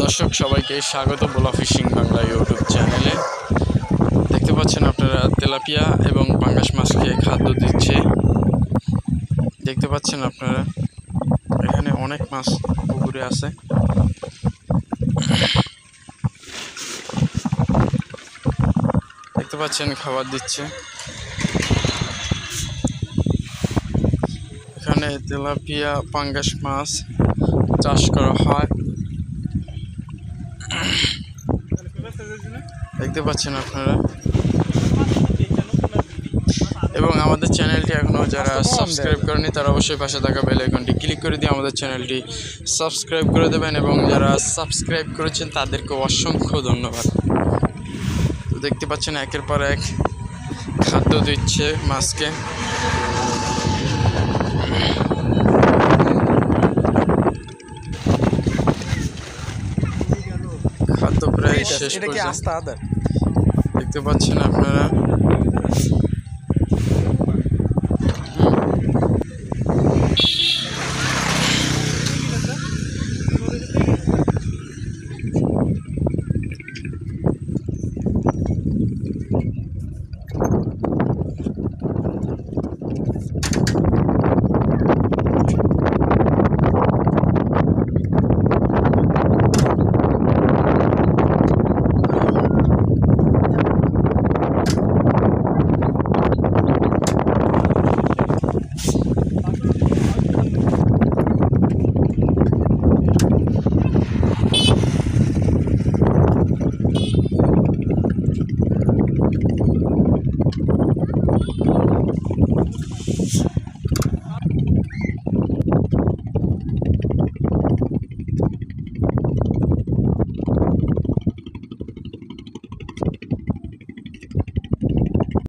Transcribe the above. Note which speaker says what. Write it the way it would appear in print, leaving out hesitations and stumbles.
Speaker 1: দর্শক সবাইকে স্বাগত ভোলা ফিশিং বাংলা ইউটিউব চ্যানেলে। দেখতে পাচ্ছেন আপনারা তেলাপিয়া এবং পাঙ্গাস মাছকে খাদ্য দিচ্ছে। দেখতে পাচ্ছেন আপনারা এখানে অনেক মাছ পুকুরে আছে। দেখতে পাচ্ছেন খাবার দিচ্ছে। এখানে তেলাপিয়া পাঙ্গাস মাছ চাষ করা হয়। দেখতে পাচ্ছেন আপনারা, এবং আমাদের চ্যানেলটি এখনও যারা সাবস্ক্রাইব করেনি তারা অবশ্যই পাশে থাকা বেল আইকনটি ক্লিক করে দিয়ে আমাদের চ্যানেলটি সাবস্ক্রাইব করে দেবেন, এবং যারা সাবস্ক্রাইব করেছেন তাদেরকে অসংখ্য ধন্যবাদ। তো দেখতে পাচ্ছেন একের পর এক খাদ্য দিচ্ছে মাছকে। খাদ্য প্রায় শেষ পর্যন্ত দেখতে পাচ্ছেন আপনারা।